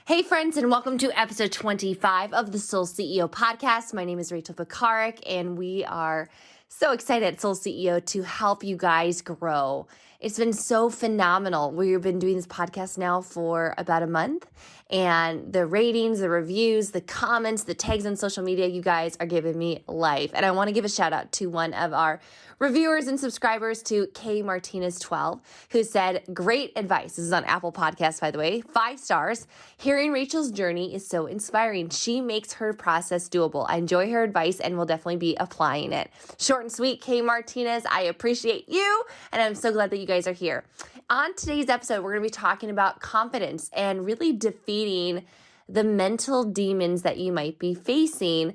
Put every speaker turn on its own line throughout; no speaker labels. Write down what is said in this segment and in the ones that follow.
Hey friends, and welcome to episode 25 of the Soul CEO podcast. My name is Rachel Pekarik, and we are so excited at Soul CEO to help you guys grow. It's been so phenomenal. We've been doing this podcast now for about a month, and the ratings, the reviews, the comments, the tags on social media, you guys are giving me life. And I want to give a shout out to one of our reviewers and subscribers, to K Martinez 12, who said, great advice. This is on Apple Podcasts, by the way, 5 stars. Hearing Rachel's journey is so inspiring. She makes her process doable. I enjoy her advice and will definitely be applying it. Short and sweet, K Martinez, I appreciate you, and I'm so glad that you guys are here. On today's episode, we're going to be talking about confidence and really defeating the mental demons that you might be facing.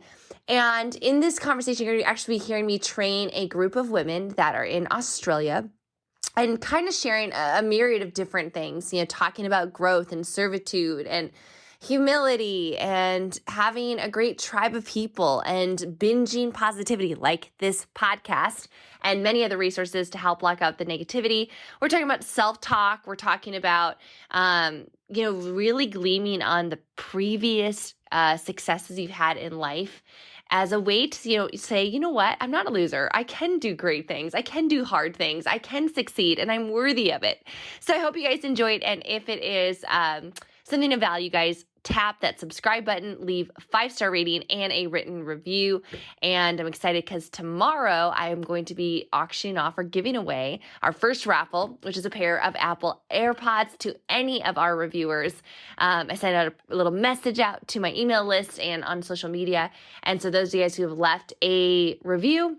And in this conversation, you're going to actually be hearing me train a group of women that are in Australia and kind of sharing a myriad of different things, talking about growth and servitude and humility and having a great tribe of people and binging positivity like this podcast and many other resources to help block out the negativity. We're talking about self-talk. We're talking about, really gleaming on the previous successes you've had in life as a way to, say, you know what, I'm not a loser. I can do great things. I can do hard things. I can succeed, and I'm worthy of it. So I hope you guys enjoy it. And if it is something of value, guys, tap that subscribe button, leave a 5-star rating and a written review. And I'm excited because tomorrow I am going to be auctioning off or giving away our first raffle, which is a pair of Apple AirPods to any of our reviewers. I sent out a little message out to my email list and on social media. And so those of you guys who have left a review,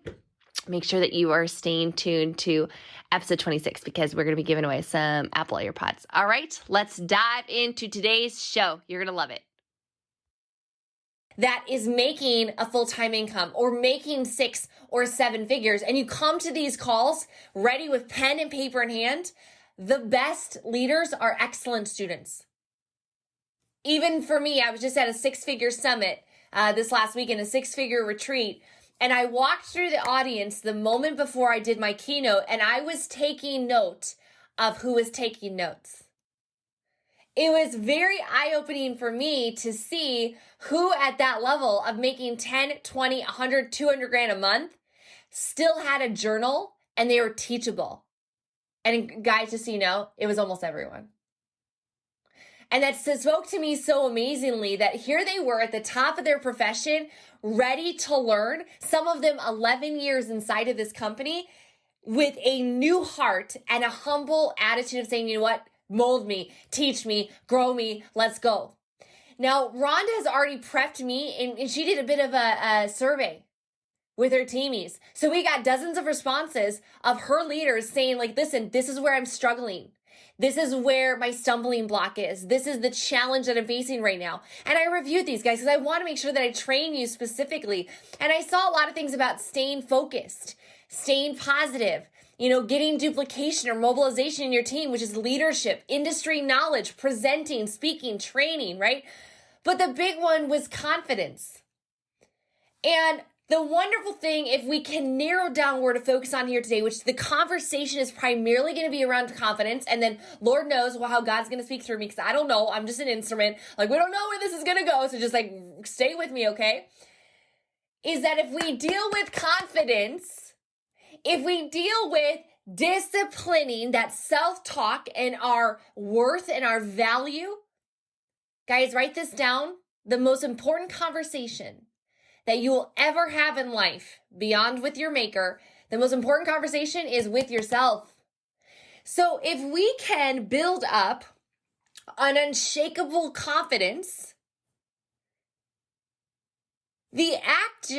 make sure that you are staying tuned to episode 26 because we're going to be giving away some Apple AirPods. All right, let's dive into today's show. You're going to love it. That is making a full-time income or making 6 or 7 figures, and you come to these calls ready with pen and paper in hand. The best leaders are excellent students. Even for me, I was just at a 6-figure summit this last week in a 6-figure retreat. And I walked through the audience the moment before I did my keynote, and I was taking note of who was taking notes. It was very eye-opening for me to see who at that level of making 10, 20, 100, 200 grand a month still had a journal and they were teachable. And guys, just so you know, it was almost everyone. And that spoke to me so amazingly that here they were at the top of their profession, ready to learn, some of them 11 years inside of this company, with a new heart and a humble attitude of saying, you know what, mold me, teach me, grow me, let's go. Now, Rhonda has already prepped me, and she did a bit of a survey with her teamies. So we got dozens of responses of her leaders saying, like, listen, this is where I'm struggling. This is where my stumbling block is. This is the challenge that I'm facing right now. And I reviewed these guys because I want to make sure that I train you specifically. And I saw a lot of things about staying focused, staying positive, getting duplication or mobilization in your team, which is leadership, industry knowledge, presenting, speaking, training, right? But the big one was confidence. And the wonderful thing, if we can narrow down where to focus on here today, which the conversation is primarily going to be around confidence, and then Lord knows how God's going to speak through me, because I don't know. I'm just an instrument. Like, we don't know where this is going to go, so just stay with me, okay? Is that if we deal with confidence, if we deal with disciplining that self-talk and our worth and our value, guys, write this down. The most important conversation that you will ever have in life, beyond with your maker, the most important conversation is with yourself. So if we can build up an unshakable confidence, the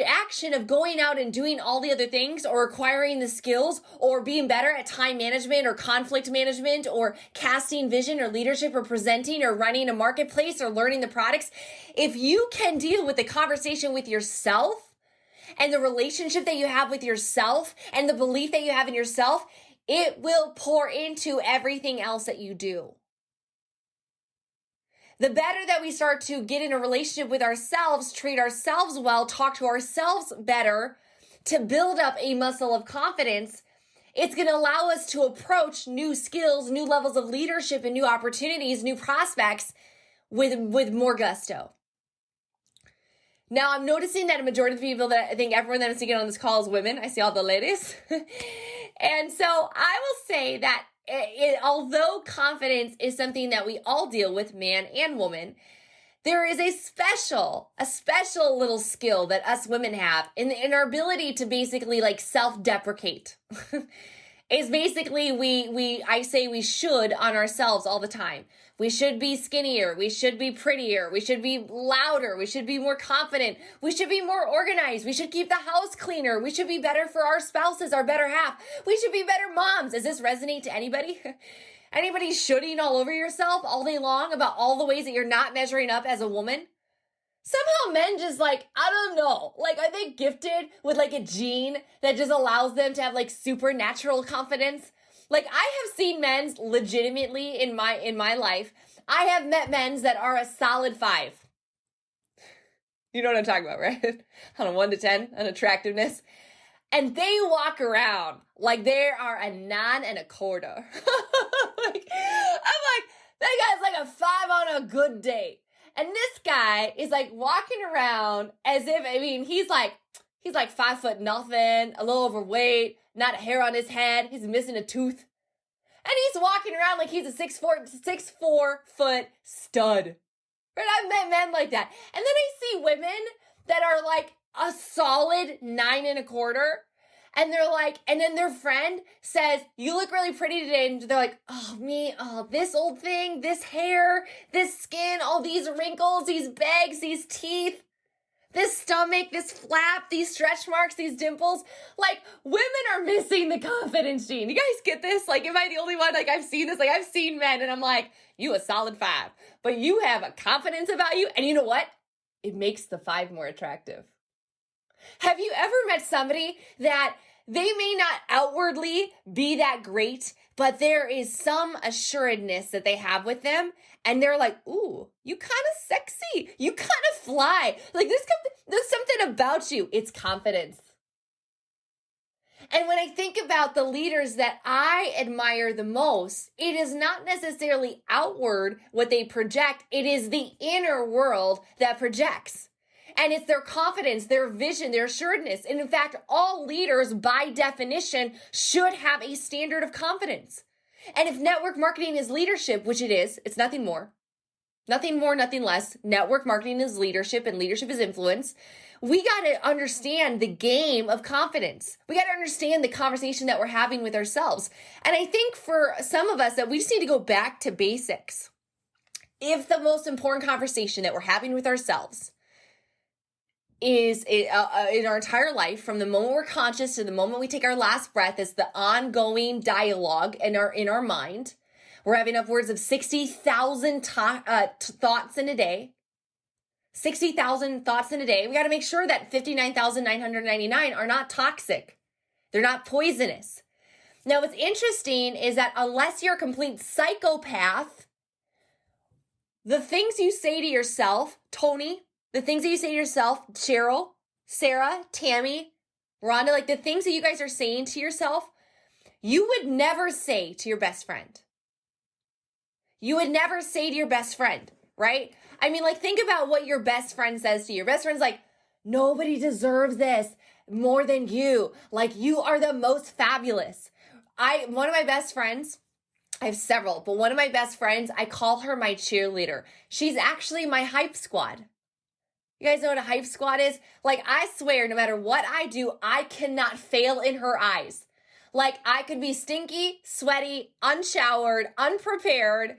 action of going out and doing all the other things or acquiring the skills or being better at time management or conflict management or casting vision or leadership or presenting or running a marketplace or learning the products, if you can deal with the conversation with yourself and the relationship that you have with yourself and the belief that you have in yourself, it will pour into everything else that you do. The better that we start to get in a relationship with ourselves, treat ourselves well, talk to ourselves better, to build up a muscle of confidence, it's going to allow us to approach new skills, new levels of leadership, and new opportunities, new prospects with more gusto. Now, I'm noticing that a majority of the people that I think everyone that I'm seeing on this call is women. I see all the ladies. And so I will say that although confidence is something that we all deal with, man and woman, there is a special little skill that us women have in our ability to basically like self-deprecate. Is basically I say we should on ourselves all the time. We should be skinnier. We should be prettier. We should be louder. We should be more confident. We should be more organized. We should keep the house cleaner. We should be better for our spouses, our better half. We should be better moms. Does this resonate to anybody? Anybody shooting all over yourself all day long about all the ways that you're not measuring up as a woman? Somehow men just like, I don't know, like are they gifted with like a gene that just allows them to have like supernatural confidence? Like I have seen men legitimately in my life. I have met men that are a solid 5. You know what I'm talking about, right? On a 1 to 10 on attractiveness. And they walk around like they are a 9 and a quarter. I'm like, that guy's like a 5 on a good day. And this guy is like walking around as if, he's like 5 foot nothing, a little overweight, not a hair on his head. He's missing a tooth. And he's walking around like he's a 6'4" foot stud. Right? I've met men like that. And then I see women that are like a solid 9 and a quarter. And they're like, and then their friend says, you look really pretty today. And they're like, this old thing, this hair, this skin, all these wrinkles, these bags, these teeth, this stomach, this flap, these stretch marks, these dimples. Like, women are missing the confidence gene. You guys get this? Like, am I the only one? Like, I've seen this. Like, I've seen men and I'm like, you a solid 5. But you have a confidence about you. And you know what? It makes the 5 more attractive. Have you ever met somebody that they may not outwardly be that great, but there is some assuredness that they have with them, and they're like, ooh, you kind of sexy. You kind of fly. Like, there's something about you. It's confidence. And when I think about the leaders that I admire the most, it is not necessarily outward what they project. It is the inner world that projects. And it's their confidence, their vision, their assuredness. And in fact, all leaders by definition should have a standard of confidence. And if network marketing is leadership, which it is, it's nothing more, nothing less. Network marketing is leadership and leadership is influence. We got to understand the game of confidence. We got to understand the conversation that we're having with ourselves. And I think for some of us that we just need to go back to basics. If the most important conversation that we're having with ourselves is in our entire life, from the moment we're conscious to the moment we take our last breath, is the ongoing dialogue in our mind. We're having upwards of 60,000 thoughts in a day. 60,000 thoughts in a day. We got to make sure that 59,999 are not toxic. They're not poisonous. Now, what's interesting is that unless you're a complete psychopath, the things you say to yourself, Tony, the things that you say to yourself, Cheryl, Sarah, Tammy, Rhonda, like the things that you guys are saying to yourself, you would never say to your best friend. You would never say to your best friend, right? Like think about what your best friend says to you. Your best friend's like, nobody deserves this more than you. Like you are the most fabulous. One of my best friends, I have several, but one of my best friends, I call her my cheerleader. She's actually my hype squad. You guys know what a hype squad is? Like, I swear, no matter what I do, I cannot fail in her eyes. Like, I could be stinky, sweaty, unshowered, unprepared,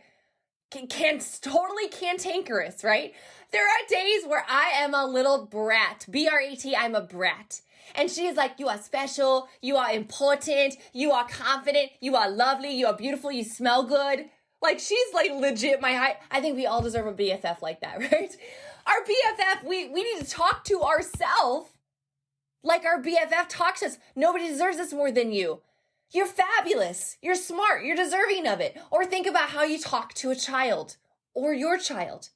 totally cantankerous, right? There are days where I am a little brat. B-R-A-T, I'm a brat. And she is like, you are special, you are important, you are confident, you are lovely, you are beautiful, you smell good. Like, she's like legit my height. I think we all deserve a BFF like that, right? Our BFF, we need to talk to ourselves like our BFF talks to us. Nobody deserves this more than you. You're fabulous. You're smart. You're deserving of it. Or think about how you talk to a child or your child.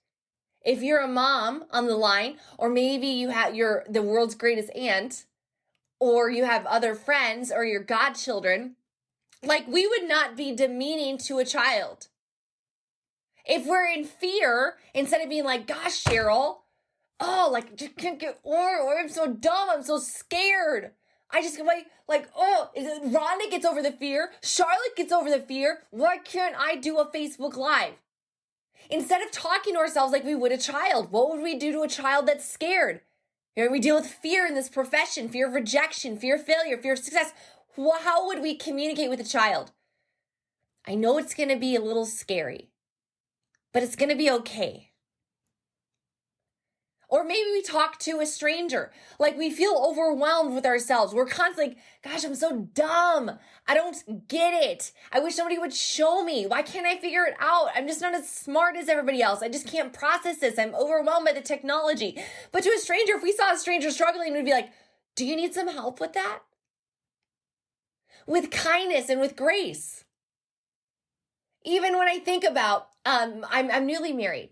If you're a mom on the line, or maybe you have the world's greatest aunt, or you have other friends or your godchildren, like we would not be demeaning to a child. If we're in fear, instead of being like, gosh, Cheryl, oh, like, just can't get, or I'm so dumb, I'm so scared. I just like, oh, Rhonda gets over the fear. Charlotte gets over the fear. Why can't I do a Facebook Live? Instead of talking to ourselves like we would a child, what would we do to a child that's scared? You know, we deal with fear in this profession, fear of rejection, fear of failure, fear of success. How would we communicate with a child? I know it's going to be a little scary, but it's going to be okay. Or maybe we talk to a stranger, like we feel overwhelmed with ourselves. We're constantly like, gosh, I'm so dumb. I don't get it. I wish somebody would show me. Why can't I figure it out? I'm just not as smart as everybody else. I just can't process this. I'm overwhelmed by the technology. But to a stranger, if we saw a stranger struggling, we'd be like, do you need some help with that? With kindness and with grace. Even when I think about, I'm newly married.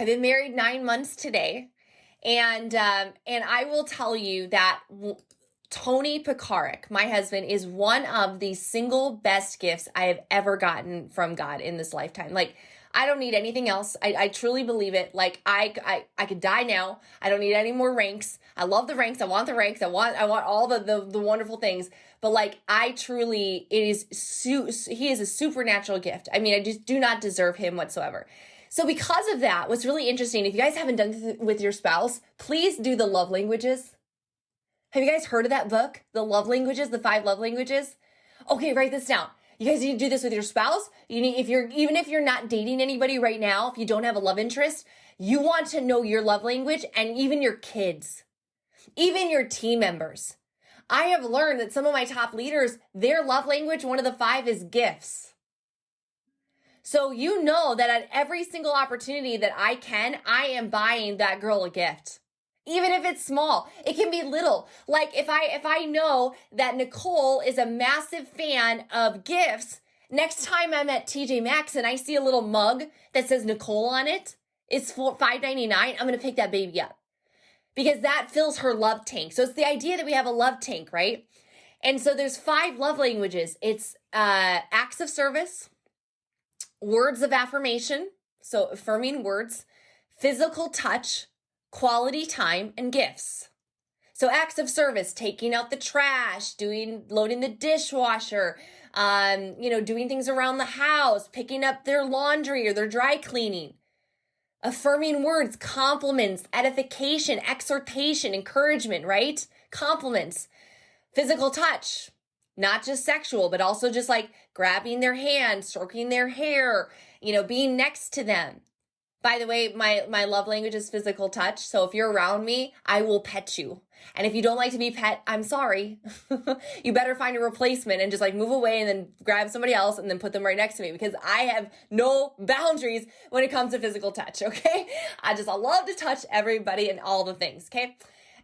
I've been married 9 months today, and I will tell you that Tony Pekarik, my husband, is one of the single best gifts I have ever gotten from God in this lifetime. Like, I don't need anything else. I truly believe it. Like, I could die now. I don't need any more ranks. I love the ranks. I want the ranks. I want all the wonderful things. But like, he is a supernatural gift. I mean, I just do not deserve him whatsoever. So because of that, what's really interesting, if you guys haven't done this with your spouse, please do the love languages. Have you guys heard of that book? The love languages, the 5 love languages? Okay, write this down. You guys need to do this with your spouse. Even if you're not dating anybody right now, if you don't have a love interest, you want to know your love language, and even your kids, even your team members. I have learned that some of my top leaders, their love language, one of the 5 is gifts. So you know that at every single opportunity that I am buying that girl a gift. Even if it's small, it can be little. Like if I know that Nicole is a massive fan of gifts, next time I'm at TJ Maxx and I see a little mug that says Nicole on it, it's $5.99, I'm going to pick that baby up. Because that fills her love tank. So it's the idea that we have a love tank, right? And so there's 5 love languages. It's acts of service, words of affirmation, so affirming words, physical touch, quality time, and gifts. So acts of service, taking out the trash, loading the dishwasher, doing things around the house, picking up their laundry or their dry cleaning. Affirming words, compliments, edification, exhortation, encouragement, right? Compliments. Physical touch. Not just sexual, but also just like grabbing their hand, stroking their hair, being next to them. By the way, my love language is physical touch. So if you're around me, I will pet you. And if you don't like to be pet, I'm sorry. You better find a replacement and just like move away and then grab somebody else and then put them right next to me, because I have no boundaries when it comes to physical touch, okay? I love to touch everybody and all the things, okay?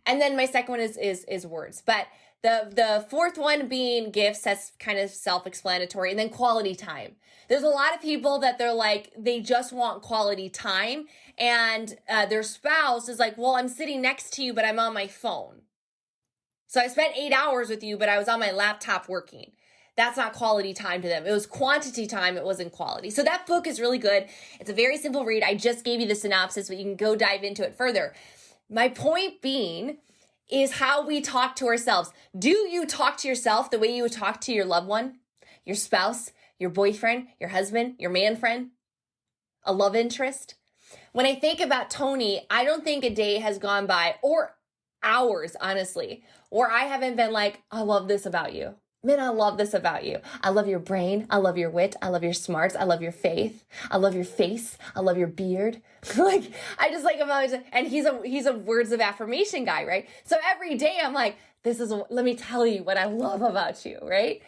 And then my second one is words. But the fourth one being gifts, that's kind of self-explanatory. And then quality time. There's a lot of people that they just want quality time, and their spouse is like, well, I'm sitting next to you, but I'm on my phone. So I spent 8 hours with you, but I was on my laptop working. That's not quality time to them. It was quantity time. It wasn't quality. So that book is really good. It's a very simple read. I just gave you the synopsis, but you can go dive into it further. My point being is how we talk to ourselves. Do you talk to yourself the way you would talk to your loved one, your spouse, your boyfriend, your husband, your man friend, a love interest? When I think about Tony, I don't think a day has gone by, or hours, honestly, where I haven't been like, I love this about you. Man, I love this about you. I love your brain. I love your wit. I love your smarts. I love your faith. I love your face. I love your beard. I just like him. And he's a words of affirmation guy, right? So every day I'm like, let me tell you what I love about you, right?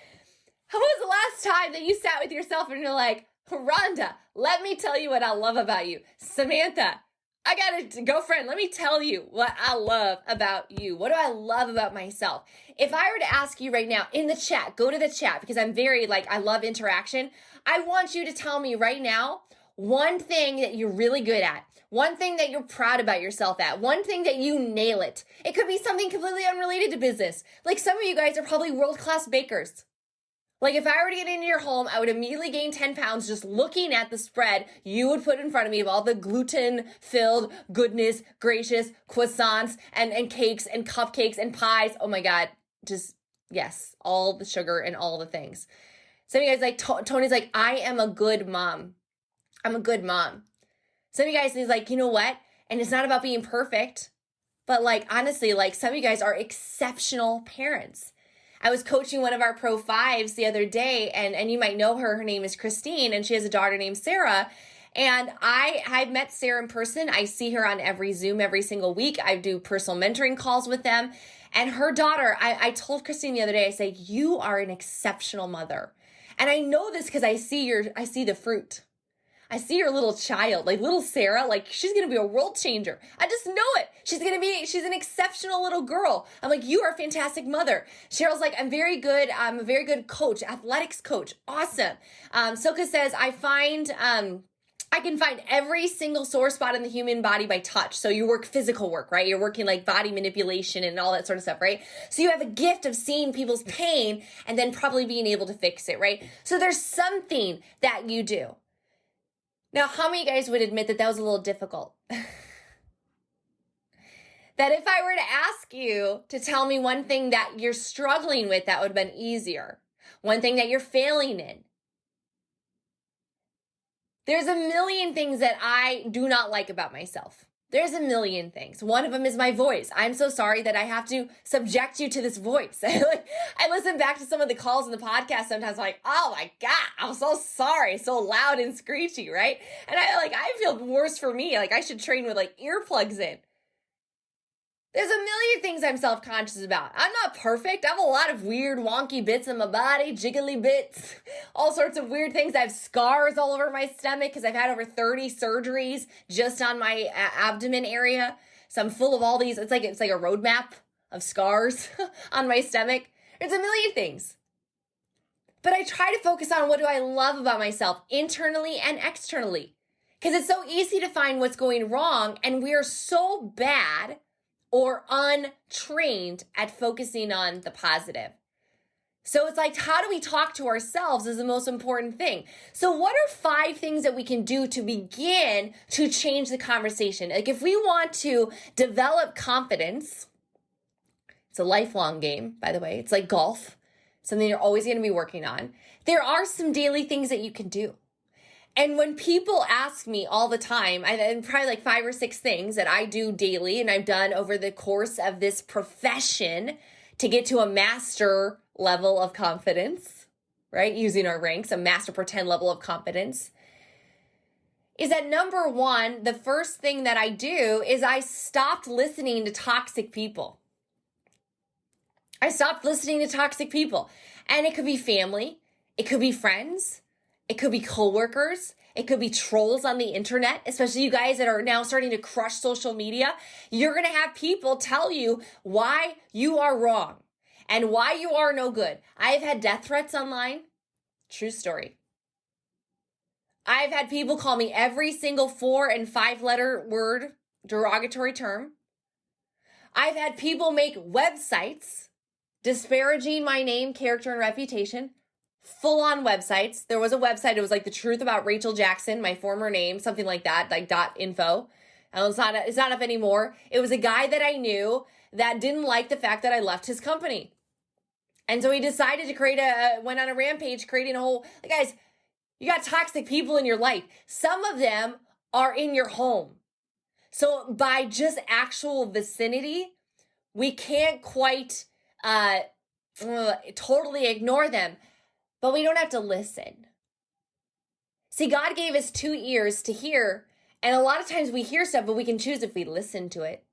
When was the last time that you sat with yourself and you're like, Rhonda, let me tell you what I love about you. Samantha, I got a girlfriend. Let me tell you what I love about you. What do I love about myself? If I were to ask you right now in the chat, go to the chat, because I'm very I love interaction. I want you to tell me right now one thing that you're really good at, one thing that you're proud about yourself at, one thing that you nail it. It could be something completely unrelated to business. Like some of you guys are probably world-class bakers. Like if I were to get into your home, I would immediately gain 10 pounds just looking at the spread you would put in front of me of all the gluten-filled goodness gracious croissants and cakes and cupcakes and pies. Oh my God. Just, yes, all the sugar and all the things. Some of you guys like, Tony's like, I am a good mom. I'm a good mom. Some of you guys is like, you know what? And it's not about being perfect, but like, honestly, like some of you guys are exceptional parents. I was coaching one of our Pro 5s the other day, and you might know her. Her name is Christine, and she has a daughter named Sarah. And I've met Sarah in person. I see her on every Zoom every single week. I do personal mentoring calls with them. And her daughter, I told Christine the other day, I say, you are an exceptional mother. And I know this because I see the fruit. I see your little child, like little Sarah, like she's going to be a world changer. I just know it. She's an exceptional little girl. I'm like, you are a fantastic mother. Cheryl's like, I'm very good. I'm a very good coach, athletics coach. Awesome. Silka says, I can find every single sore spot in the human body by touch. So you work physical work, right? You're working like body manipulation and all that sort of stuff, right? So you have a gift of seeing people's pain and then probably being able to fix it, right? So there's something that you do. Now, how many of you guys would admit that was a little difficult? That if I were to ask you to tell me one thing that you're struggling with, that would have been easier. One thing that you're failing in. There's a million things that I do not like about myself. There's a million things. One of them is my voice. I'm so sorry that I have to subject you to this voice. I listen back to some of the calls in the podcast sometimes, I'm like, oh my God, I'm so sorry. So loud and screechy, right? And I feel worse for me. Like I should train with like earplugs in. There's a million things I'm self-conscious about. I'm not perfect. I have a lot of weird, wonky bits in my body, jiggly bits, all sorts of weird things. I have scars all over my stomach because I've had over 30 surgeries just on my abdomen area. So I'm full of all these. It's like a roadmap of scars on my stomach. There's a million things. But I try to focus on what do I love about myself internally and externally. Because it's so easy to find what's going wrong, and we are so bad or untrained at focusing on the positive. So it's like, how do we talk to ourselves is the most important thing. So what are 5 things that we can do to begin to change the conversation? Like if we want to develop confidence, it's a lifelong game, by the way. It's like golf, something you're always going to be working on. There are some daily things that you can do. And when people ask me all the time, and probably like 5 or 6 things that I do daily and I've done over the course of this profession to get to a master level of confidence, right? Using our ranks, a master pretend level of confidence, is that number 1, the first thing that I do is I stopped listening to toxic people. I stopped listening to toxic people. And it could be family. It could be friends. It could be coworkers. It could be trolls on the internet, especially you guys that are now starting to crush social media. You're going to have people tell you why you are wrong and why you are no good. I've had death threats online. True story. I've had people call me every single 4 and 5 letter word derogatory term. I've had people make websites disparaging my name, character, and reputation. Full-on websites. There was a website, it was like the truth about Rachel Jackson, my former name, something like that, like .info. And it's not up anymore. It was a guy that I knew that didn't like the fact that I left his company. And so he decided to went on a rampage, creating a whole, like, guys, you got toxic people in your life. Some of them are in your home. So by just actual vicinity, we can't quite totally ignore them. But we don't have to listen. See, God gave us 2 ears to hear, and a lot of times we hear stuff, but we can choose if we listen to it.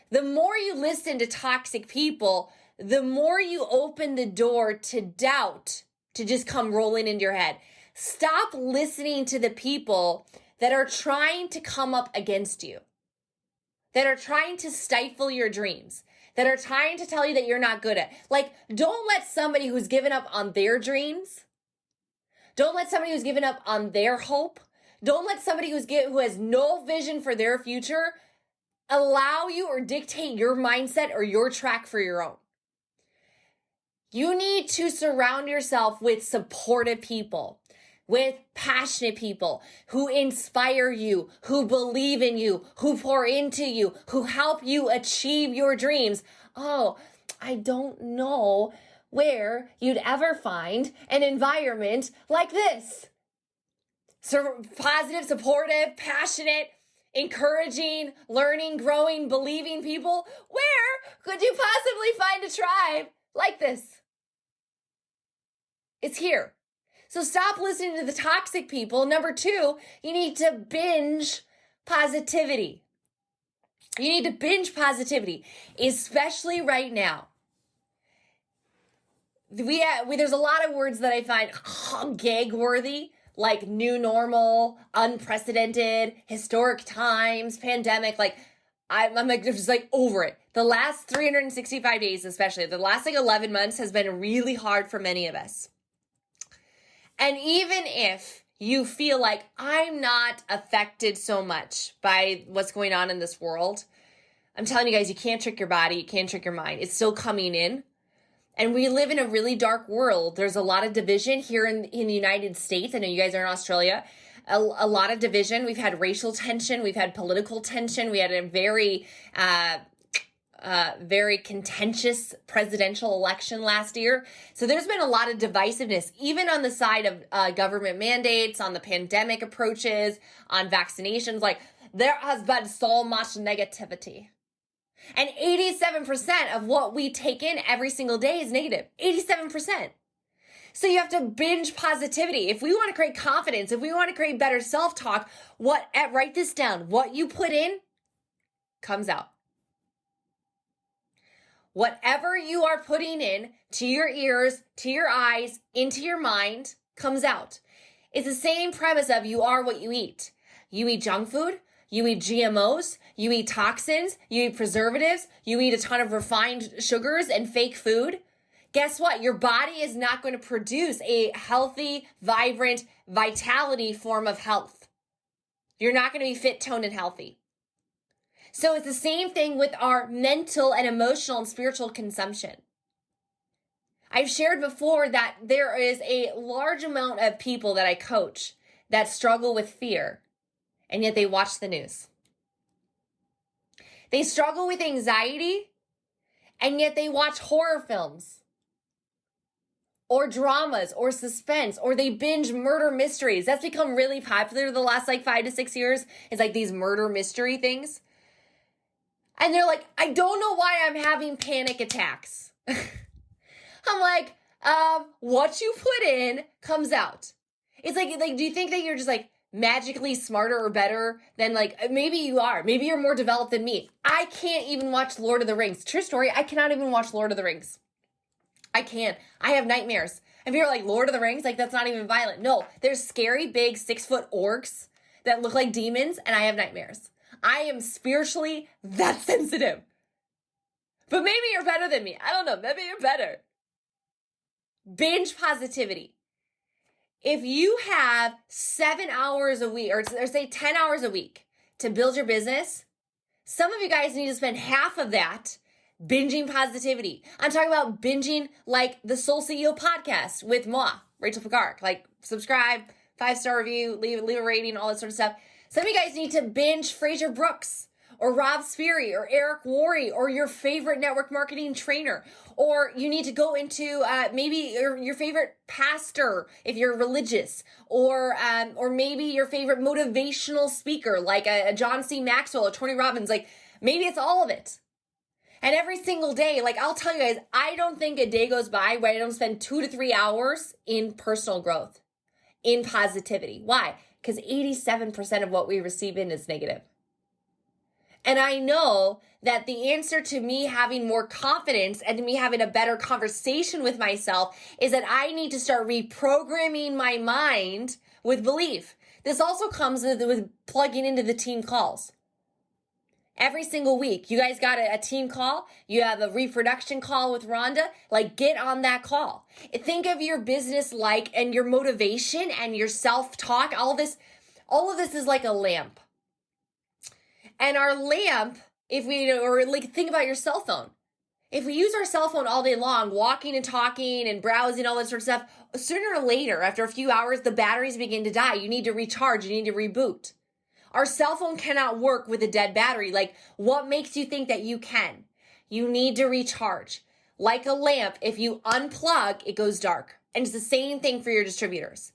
The more you listen to toxic people, the more you open the door to doubt to just come rolling into your head. Stop listening to the people that are trying to come up against you, that are trying to stifle your dreams, that are trying to tell you that you're not good at. Like, don't let somebody who's given up on their dreams, don't let somebody who's given up on their hope, don't let somebody who has no vision for their future allow you or dictate your mindset or your track for your own. You need to surround yourself with supportive people, with passionate people who inspire you, who believe in you, who pour into you, who help you achieve your dreams. Oh, I don't know where you'd ever find an environment like this. Positive, supportive, passionate, encouraging, learning, growing, believing people. Where could you possibly find a tribe like this? It's here. So stop listening to the toxic people. Number 2, you need to binge positivity. You need to binge positivity, especially right now. There's a lot of words that I find gag-worthy, like new normal, unprecedented, historic times, pandemic. Like, I'm like, just like over it. The last 365 days, especially, the last like 11 months has been really hard for many of us. And even if you feel like I'm not affected so much by what's going on in this world, I'm telling you guys, you can't trick your body. You can't trick your mind. It's still coming in. And we live in a really dark world. There's a lot of division here in the United States. I know you guys are in Australia. A lot of division. We've had racial tension. We've had political tension. We had a very contentious presidential election last year. So there's been a lot of divisiveness, even on the side of government mandates, on the pandemic approaches, on vaccinations. Like, there has been so much negativity. And 87% of what we take in every single day is negative. 87%. So you have to binge positivity. If we want to create confidence, if we want to create better self-talk, write this down. What you put in comes out. Whatever you are putting in to your ears, to your eyes, into your mind comes out. It's the same premise of you are what you eat. You eat junk food, you eat GMOs, you eat toxins, you eat preservatives, you eat a ton of refined sugars and fake food. Guess what? Your body is not going to produce a healthy, vibrant, vitality form of health. You're not going to be fit, toned, and healthy. So it's the same thing with our mental and emotional and spiritual consumption. I've shared before that there is a large amount of people that I coach that struggle with fear, and yet they watch the news. They struggle with anxiety, and yet they watch horror films or dramas or suspense, or they binge murder mysteries. That's become really popular the last 5 to 6 years. It's like these murder mystery things. And they're like, I don't know why I'm having panic attacks. I'm like, what you put in comes out. It's like, do you think that you're just magically smarter or better than maybe you are. Maybe you're more developed than me. I can't even watch Lord of the Rings. True story, I cannot even watch Lord of the Rings. I can't. I have nightmares. And people are like, Lord of the Rings? That's not even violent. No, there's scary, big, 6-foot orcs that look like demons, and I have nightmares. I am spiritually that sensitive. But maybe you're better than me. I don't know. Maybe you're better. Binge positivity. If you have 7 hours a week, or say 10 hours a week to build your business, some of you guys need to spend half of that binging positivity. I'm talking about binging like the Soul CEO podcast with moi, Rachel Picard. Subscribe, 5-star review, leave a rating, all that sort of stuff. Some of you guys need to binge Fraser Brooks or Rob Sperry or Eric Worre or your favorite network marketing trainer. Or you need to go into maybe your favorite pastor if you're religious, or maybe your favorite motivational speaker like a John C. Maxwell or Tony Robbins. Maybe it's all of it. And every single day, I'll tell you guys, I don't think a day goes by where I don't spend 2 to 3 hours in personal growth, in positivity. Why? Because 87% of what we receive in is negative. And I know that the answer to me having more confidence and to me having a better conversation with myself is that I need to start reprogramming my mind with belief. This also comes with plugging into the team calls. Every single week, you guys got a team call. You have a reproduction call with Rhonda. Get on that call. Think of your business and your motivation and your self-talk. All of this is like a lamp. And our lamp, think about your cell phone. If we use our cell phone all day long, walking and talking and browsing, all that sort of stuff, sooner or later, after a few hours, the batteries begin to die. You need to recharge. You need to reboot. Our cell phone cannot work with a dead battery. Like, what makes you think that you can? You need to recharge. Like a lamp, if you unplug, it goes dark. And it's the same thing for your distributors.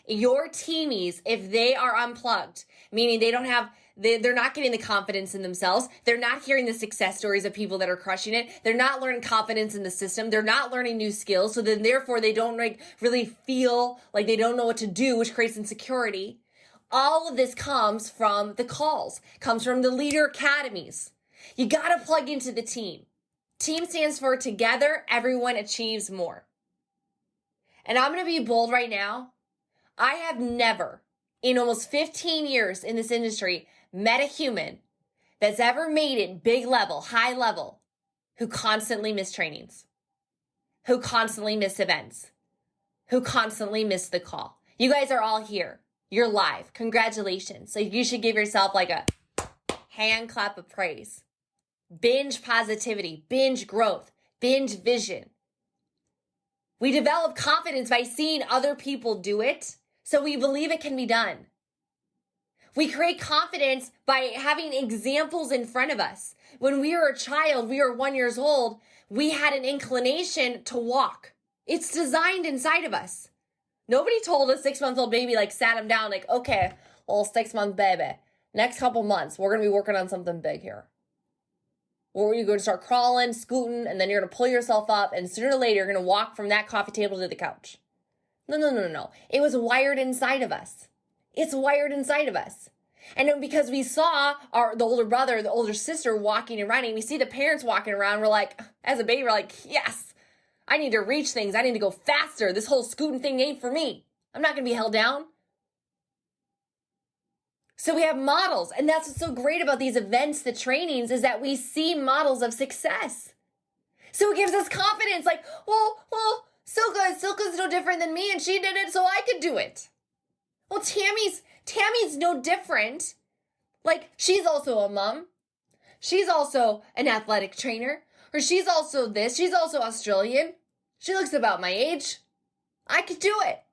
Your teamies, if they are unplugged, meaning they're not getting the confidence in themselves. They're not hearing the success stories of people that are crushing it. They're not learning confidence in the system. They're not learning new skills. So then therefore they don't really feel like they don't know what to do, which creates insecurity. All of this comes from the calls, comes from the leader academies. You got to plug into the team. Team stands for together, everyone achieves more. And I'm going to be bold right now. I have never, in almost 15 years in this industry, met a human that's ever made it big level, high level, who constantly missed trainings, who constantly missed events, who constantly missed the call. You guys are all here. You're live. Congratulations. So you should give yourself like a hand clap of praise. Binge positivity, binge growth, binge vision. We develop confidence by seeing other people do it, so we believe it can be done. We create confidence by having examples in front of us. When we were a child, we were 1 year old, we had an inclination to walk. It's designed inside of us. Nobody told a 6-month-old baby, sat him down, okay, little 6-month baby, next couple months, we're going to be working on something big here. Or you're going to start crawling, scooting, and then you're going to pull yourself up, and sooner or later, you're going to walk from that coffee table to the couch. No. It was wired inside of us. It's wired inside of us. And then because we saw the older brother, the older sister walking and running, we see the parents walking around, we're like, as a baby, we're like, yes, I need to reach things. I need to go faster. This whole scooting thing ain't for me. I'm not going to be held down. So we have models. And that's what's so great about these events, the trainings, is that we see models of success. So it gives us confidence. Well, Silka's no different than me, and she did it, so I could do it. Well, Tammy's no different. She's also a mom. She's also an athletic trainer. Or she's also this. She's also Australian. She looks about my age. I could do it.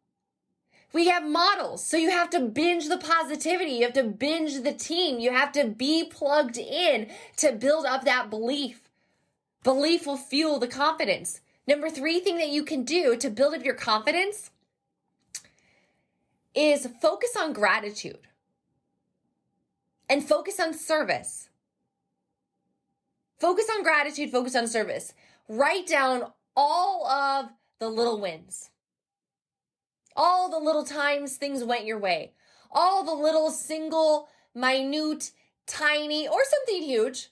We have models. So you have to binge the positivity. You have to binge the team. You have to be plugged in to build up that belief. Belief will fuel the confidence. Number 3 thing that you can do to build up your confidence is focus on gratitude and focus on service. Focus on gratitude, focus on service. Write down all of the little wins. All the little times things went your way. All the little single, minute, tiny, or something huge.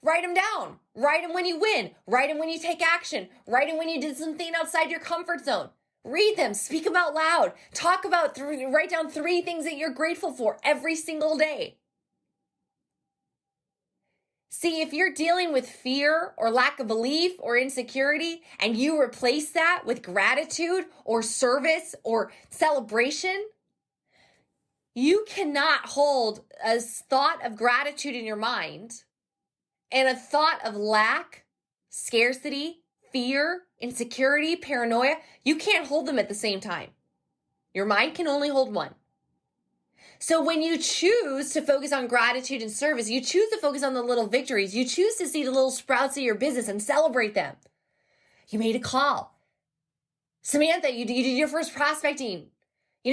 Write them down. Write them when you win. Write them when you take action. Write them when you did something outside your comfort zone. Read them. Speak them out loud. Write down 3 things that you're grateful for every single day. See, if you're dealing with fear or lack of belief or insecurity and you replace that with gratitude or service or celebration, you cannot hold a thought of gratitude in your mind and a thought of lack, scarcity, fear, insecurity, paranoia. You can't hold them at the same time. Your mind can only hold one. So when you choose to focus on gratitude and service, you choose to focus on the little victories. You choose to see the little sprouts of your business and celebrate them. You made a call. Samantha, you did your first prospecting.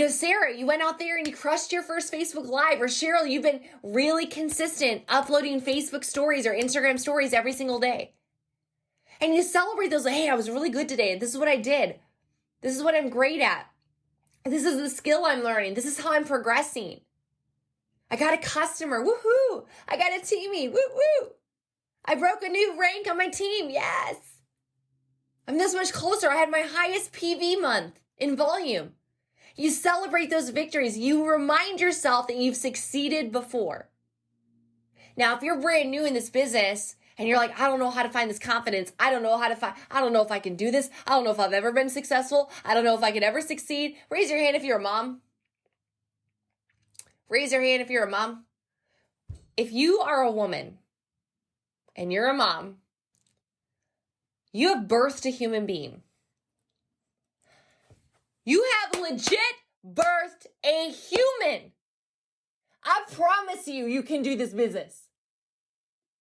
Sarah, you went out there and you crushed your first Facebook Live. Or Cheryl, you've been really consistent uploading Facebook stories or Instagram stories every single day. And you celebrate those, hey, I was really good today. This is what I did. This is what I'm great at. This is the skill I'm learning. This is how I'm progressing. I got a customer. Woohoo. I got a teamie. Woo-woo. I broke a new rank on my team. Yes. I'm this much closer. I had my highest PV month in volume. You celebrate those victories. You remind yourself that you've succeeded before. Now, if you're brand new in this business and you're like, I don't know how to find this confidence. I don't know if I can do this. I don't know if I've ever been successful. I don't know if I could ever succeed. Raise your hand if you're a mom. Raise your hand if you're a mom. If you are a woman and you're a mom, You have birthed a human being. You have legit birthed a human. I promise you can do this business.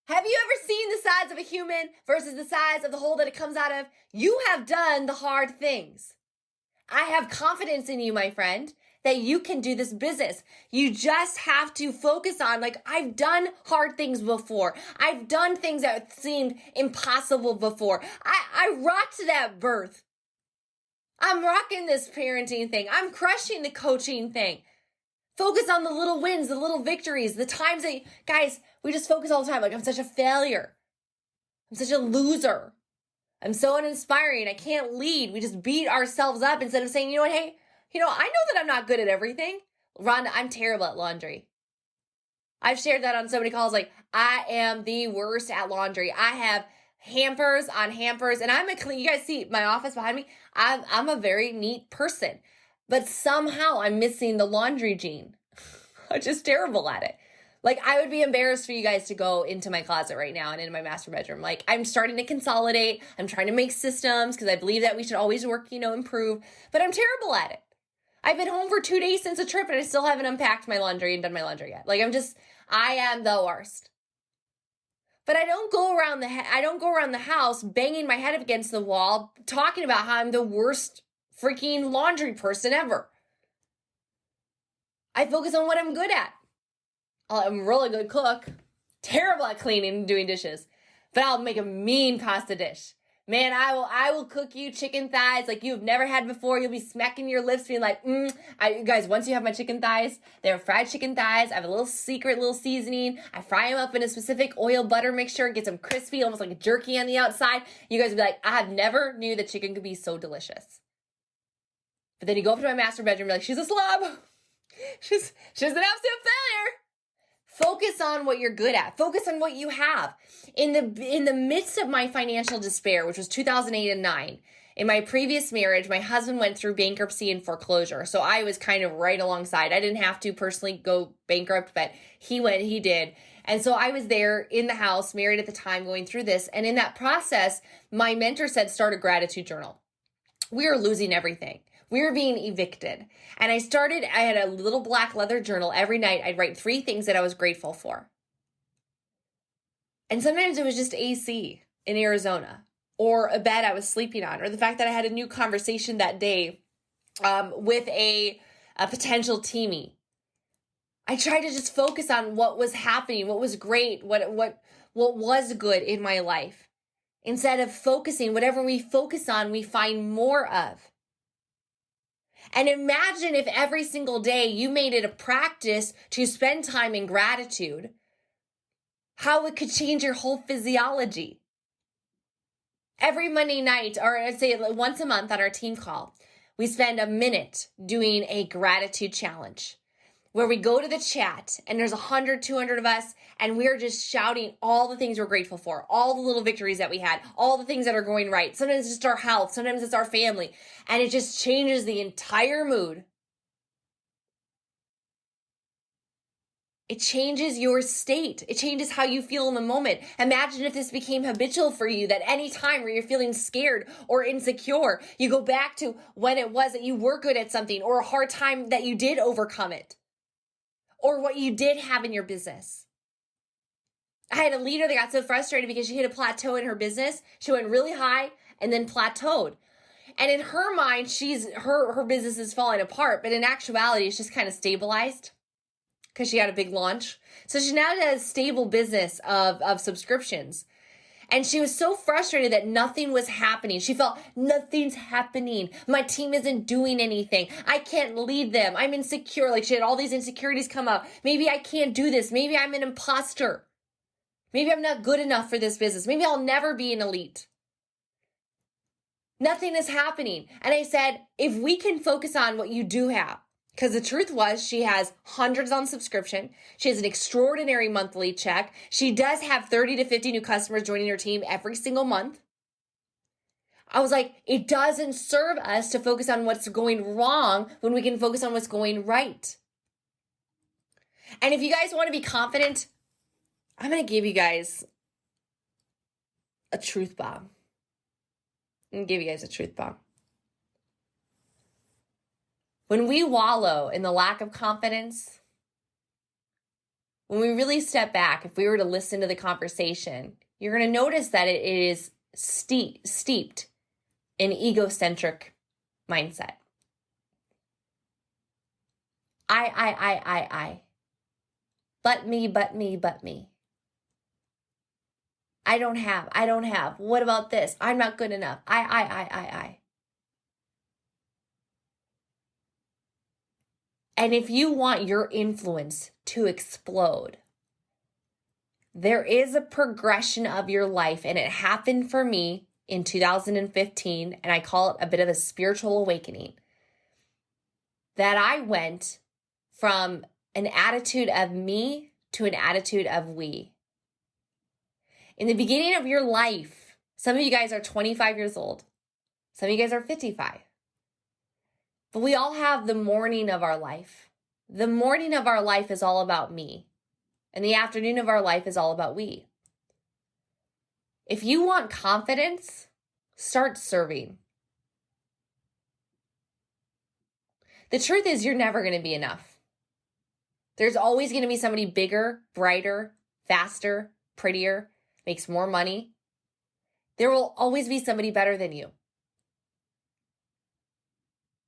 Have you ever seen the size of a human versus the size of the hole that it comes out of? You have done the hard things. I have confidence in you, my friend, that you can do this business. You just have to focus on, like, I've done hard things before. I've done things that seemed impossible before. I rocked that birth. I'm rocking this parenting thing. I'm crushing the coaching thing. Focus on the little wins, the little victories, the times that, guys, we just focus all the time. Like, I'm such a failure. I'm such a loser. I'm so uninspiring. I can't lead. We just beat ourselves up instead of saying, you know what, hey, I know that I'm not good at everything. Rhonda, I'm terrible at laundry. I've shared that on so many calls. Like, I am the worst at laundry. I have hampers on hampers, and I'm a clean. You guys see my office behind me. I'm a very neat person, but somehow I'm missing the laundry gene. I'm just terrible at it. Like, I would be embarrassed for you guys to go into my closet right now and into my master bedroom. Like, I'm starting to consolidate. I'm trying to make systems because I believe that we should always work, improve, but I'm terrible at it. I've been home for 2 days since a trip and I still haven't unpacked my laundry and done my laundry yet. Like, I am the worst. But I don't go around the house banging my head up against the wall talking about how I'm the worst freaking laundry person ever. I focus on what I'm good at. I'm a really good cook, terrible at cleaning and doing dishes, but I'll make a mean pasta dish. Man, I will cook you chicken thighs like you've never had before. You'll be smacking your lips being like, guys, once you have my chicken thighs, they're fried chicken thighs. I have a little secret, little seasoning. I fry them up in a specific oil butter mixture, get them crispy, almost like a jerky on the outside. You guys will be like, I have never knew that chicken could be so delicious. But then you go up to my master bedroom and be like, she's a slob. She's an absolute failure. Focus on what you're good at. Focus on what you have. In the midst of my financial despair, which was 2008 and 2009, in my previous marriage, my husband went through bankruptcy and foreclosure. So I was kind of right alongside. I didn't have to personally go bankrupt, but he did. And so I was there in the house, married at the time, going through this. And in that process, my mentor said, start a gratitude journal. We were losing everything. We were being evicted. And I had a little black leather journal. Every night I'd write 3 things that I was grateful for. And sometimes it was just AC in Arizona, or a bed I was sleeping on, or the fact that I had a new conversation that day with a potential teamie. I tried to just focus on what was happening, what was great, what was good in my life. Instead of focusing, whatever we focus on, we find more of. And imagine if every single day you made it a practice to spend time in gratitude, how it could change your whole physiology. Every Monday night, or I'd say once a month on our team call, we spend a minute doing a gratitude challenge where we go to the chat and there's 100, 200 of us, and we're just shouting all the things we're grateful for, all the little victories that we had, all the things that are going right. Sometimes it's just our health, sometimes it's our family, and it just changes the entire mood. It changes your state. It changes how you feel in the moment. Imagine if this became habitual for you, that any time where you're feeling scared or insecure, you go back to when it was that you were good at something, or a hard time that you did overcome it, or what you did have in your business. I had a leader that got so frustrated because she hit a plateau in her business. She went really high and then plateaued. And in her mind, her business is falling apart, but in actuality, it's just kind of stabilized because she had a big launch. So she now has a stable business of subscriptions. And she was so frustrated that nothing was happening. She felt nothing's happening. My team isn't doing anything. I can't lead them. I'm insecure. Like, she had all these insecurities come up. Maybe I can't do this. Maybe I'm an imposter. Maybe I'm not good enough for this business. Maybe I'll never be an elite. Nothing is happening. And I said, if we can focus on what you do have, because the truth was she has hundreds on subscription. She has an extraordinary monthly check. She does have 30 to 50 new customers joining her team every single month. I was like, it doesn't serve us to focus on what's going wrong when we can focus on what's going right. And if you guys want to be confident, I'm going to give you guys a truth bomb. I'm going to give you guys a truth bomb. When we wallow in the lack of confidence, when we really step back, if we were to listen to the conversation, you're going to notice that it is steeped in egocentric mindset. I. But me. I don't have. What about this? I'm not good enough. I. And if you want your influence to explode, there is a progression of your life, and it happened for me in 2015, and I call it a bit of a spiritual awakening, that I went from an attitude of me to an attitude of we. In the beginning of your life, some of you guys are 25 years old. Some of you guys are 55. But we all have the morning of our life. The morning of our life is all about me. And the afternoon of our life is all about we. If you want confidence, start serving. The truth is, you're never going to be enough. There's always going to be somebody bigger, brighter, faster, prettier, makes more money. There will always be somebody better than you.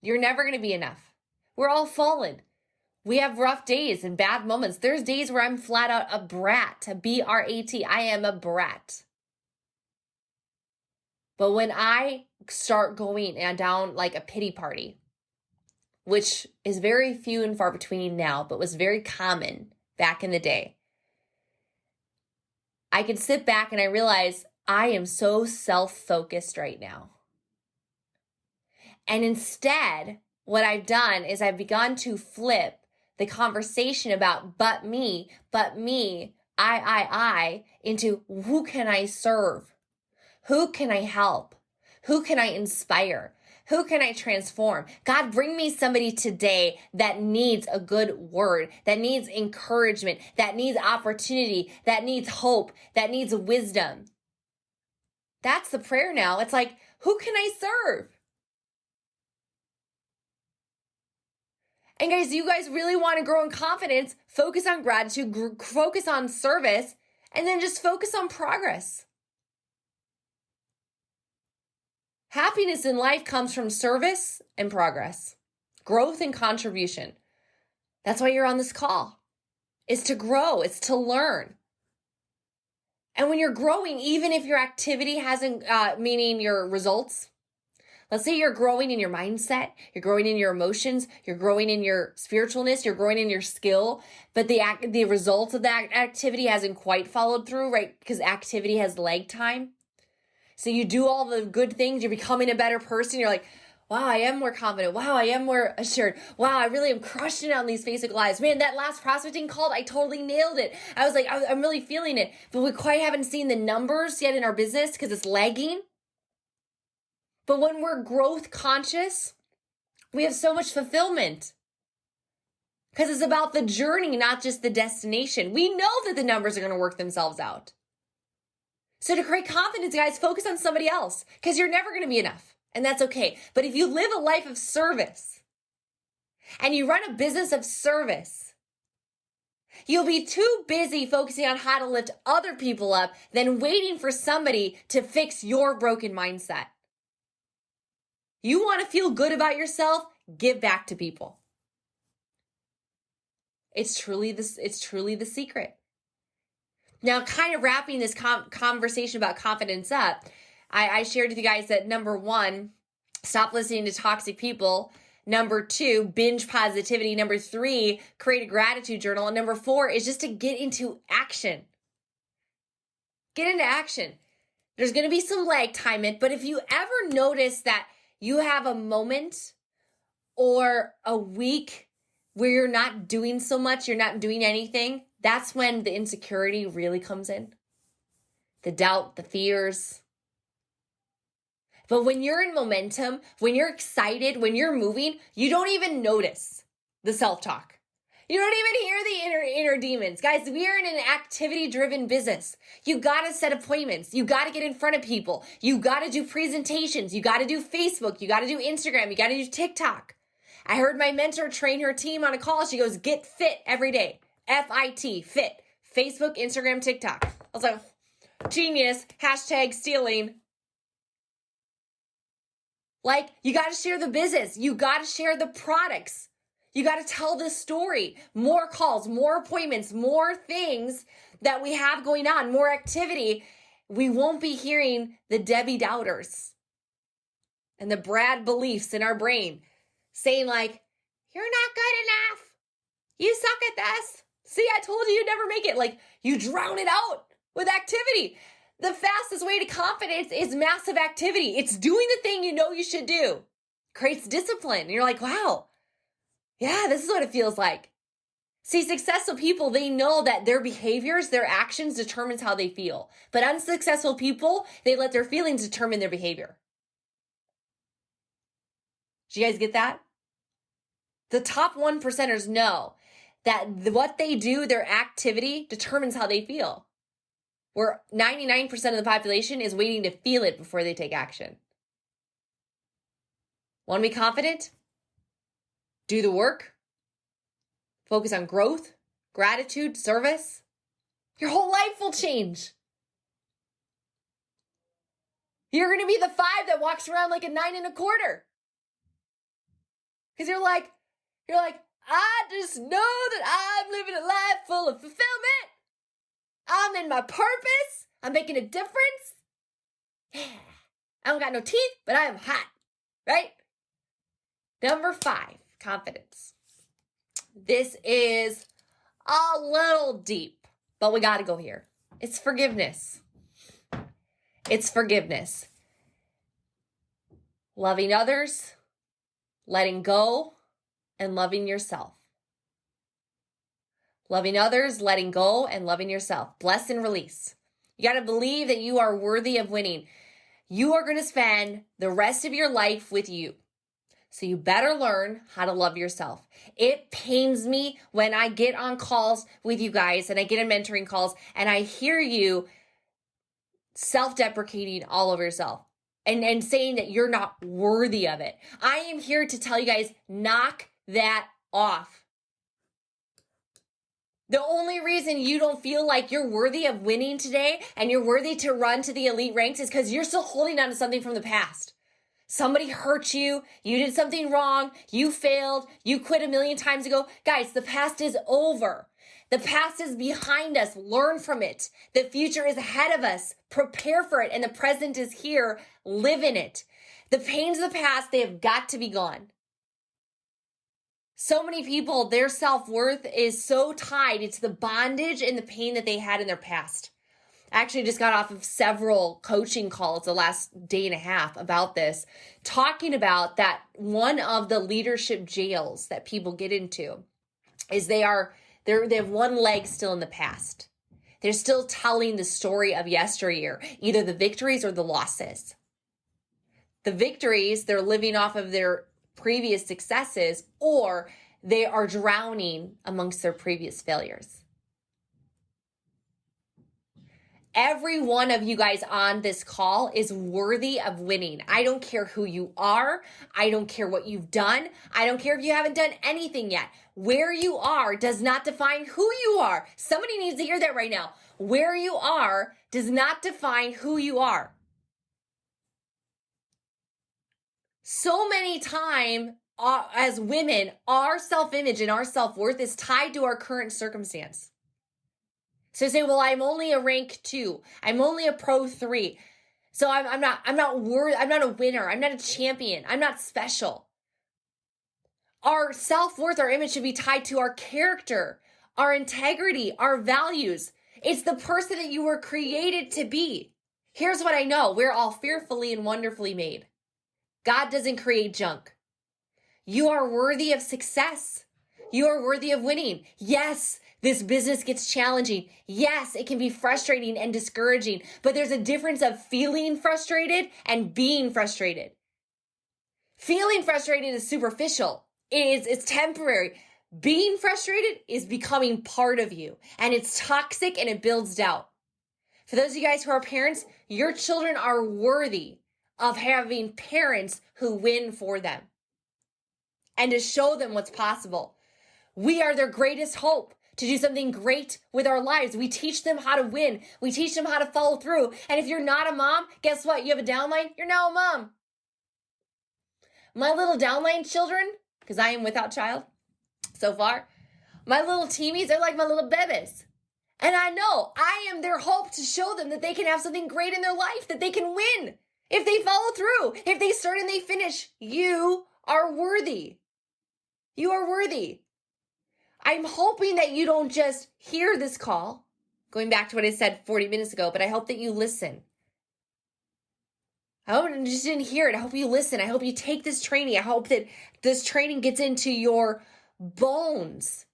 You're never going to be enough. We're all fallen. We have rough days and bad moments. There's days where I'm flat out a brat, a B-R-A-T. I am a brat. But when I start going and down like a pity party, which is very few and far between now, but was very common back in the day, I could sit back and I realize I am so self-focused right now. And instead, what I've done is I've begun to flip the conversation about but me, I, into who can I serve? Who can I help? Who can I inspire? Who can I transform? God, bring me somebody today that needs a good word, that needs encouragement, that needs opportunity, that needs hope, that needs wisdom. That's the prayer now. It's like, who can I serve? And guys, you guys really want to grow in confidence, focus on gratitude, focus on service, and then just focus on progress. Happiness in life comes from service and progress, growth and contribution. That's why you're on this call. It's to grow, it's to learn. And when you're growing, even if your activity hasn't, meaning your results, let's say you're growing in your mindset, you're growing in your emotions, you're growing in your spiritualness, you're growing in your skill, but the results of that activity hasn't quite followed through, right? Because activity has lag time. So you do all the good things, you're becoming a better person, you're like, wow, I am more confident. Wow, I am more assured. Wow, I really am crushing it on these Facebook Lives. Man, that last prospecting call, I totally nailed it. I was like, I'm really feeling it. But we quite haven't seen the numbers yet in our business because it's lagging. But when we're growth conscious, we have so much fulfillment because it's about the journey, not just the destination. We know that the numbers are going to work themselves out. So to create confidence, guys, focus on somebody else because you're never going to be enough. And that's okay. But if you live a life of service and you run a business of service, you'll be too busy focusing on how to lift other people up than waiting for somebody to fix your broken mindset. You want to feel good about yourself? Give back to people. It's truly the secret. Now, kind of wrapping this conversation about confidence up, I shared with you guys that number 1, stop listening to toxic people. Number 2, binge positivity. Number 3, create a gratitude journal. And number 4 is just to get into action. Get into action. There's going to be some lag time in, but if you ever notice that you have a moment or a week where you're not doing so much, you're not doing anything, that's when the insecurity really comes in. The doubt, the fears. But when you're in momentum, when you're excited, when you're moving, you don't even notice the self-talk. You don't even hear the inner demons. Guys, we are in an activity-driven business. You got to set appointments. You got to get in front of people. You got to do presentations. You got to do Facebook. You got to do Instagram. You got to do TikTok. I heard my mentor train her team on a call. She goes, get fit every day. F-I-T, fit. Facebook, Instagram, TikTok. I was like, genius. Hashtag stealing. Like, you got to share the business. You got to share the products. You got to tell the story. More calls, more appointments, more things that we have going on, more activity. We won't be hearing the Debbie doubters and the Brad beliefs in our brain saying like, you're not good enough. You suck at this. See, I told you you'd never make it. Like, you drown it out with activity. The fastest way to confidence is massive activity. It's doing the thing you know you should do. Creates discipline. And you're like, wow. Yeah, this is what it feels like. See, successful people, they know that their behaviors, their actions determines how they feel. But unsuccessful people, they let their feelings determine their behavior. Do you guys get that? The top 1%ers know that what they do, their activity, determines how they feel. Where 99% of the population is waiting to feel it before they take action. Want to be confident? Do the work, focus on growth, gratitude, service. Your whole life will change. You're going to be the 5 that walks around like a 9.25. Because you're like, I just know that I'm living a life full of fulfillment. I'm in my purpose. I'm making a difference. Yeah. I don't got no teeth, but I am hot, right? Number 5. Confidence. This is a little deep, but we got to go here. It's forgiveness. It's forgiveness. Loving others, letting go, and loving yourself. Loving others, letting go, and loving yourself. Bless and release. You got to believe that you are worthy of winning. You are going to spend the rest of your life with you. So you better learn how to love yourself. It pains me when I get on calls with you guys and I get in mentoring calls and I hear you self-deprecating all over yourself and saying that you're not worthy of it. I am here to tell you guys, knock that off. The only reason you don't feel like you're worthy of winning today and you're worthy to run to the elite ranks is because you're still holding on to something from the past. Somebody hurt you, you did something wrong, you failed, you quit a million times ago. Guys, the past is over. The past is behind us. Learn from it. The future is ahead of us. Prepare for it. And the present is here. Live in it. The pains of the past, they have got to be gone. So many people, their self-worth is so tied into the bondage and the pain that they had in their past. I actually just got off of several coaching calls the last day and a half about this, talking about that one of the leadership jails that people get into is they have one leg still in the past. They're still telling the story of yesteryear, either the victories or the losses. The victories, they're living off of their previous successes, or they are drowning amongst their previous failures. Every one of you guys on this call is worthy of winning. I don't care who you are. I don't care what you've done. I don't care if you haven't done anything yet. Where you are does not define who you are. Somebody needs to hear that right now. Where you are does not define who you are. So many times as women, our self-image and our self-worth is tied to our current circumstance. So you say, well, I'm only a rank 2. I'm only a pro 3. So I'm not worthy. I'm not a winner. I'm not a champion. I'm not special. Our self-worth, our image should be tied to our character, our integrity, our values. It's the person that you were created to be. Here's what I know. We're all fearfully and wonderfully made. God doesn't create junk. You are worthy of success. You are worthy of winning. Yes, this business gets challenging. Yes, it can be frustrating and discouraging, but there's a difference of feeling frustrated and being frustrated. Feeling frustrated is superficial. It's temporary. Being frustrated is becoming part of you, and it's toxic and it builds doubt. For those of you guys who are parents, your children are worthy of having parents who win for them and to show them what's possible. We are their greatest hope to do something great with our lives. We teach them how to win. We teach them how to follow through. And if you're not a mom, guess what? You have a downline. You're now a mom. My little downline children, because I am without child so far, my little teamies are like my little bebés. And I know I am their hope to show them that they can have something great in their life, that they can win if they follow through, if they start and they finish. You are worthy. You are worthy. I'm hoping that you don't just hear this call, going back to what I said 40 minutes ago, but I hope that you listen. I hope you just didn't hear it. I hope you listen. I hope you take this training. I hope that this training gets into your bones.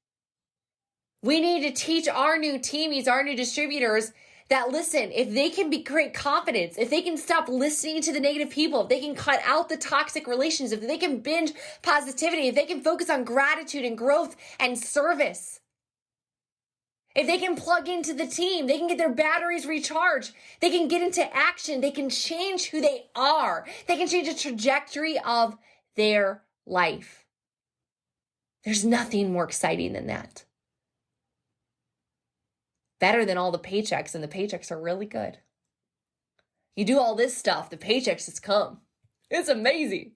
We need to teach our new teamies, our new distributors that, listen, if they can create confidence, if they can stop listening to the negative people, if they can cut out the toxic relations, if they can binge positivity, if they can focus on gratitude and growth and service, if they can plug into the team, they can get their batteries recharged, they can get into action, they can change who they are, they can change the trajectory of their life. There's nothing more exciting than that. Better than all the paychecks, and the paychecks are really good. You do all this stuff, the paychecks just come. It's amazing.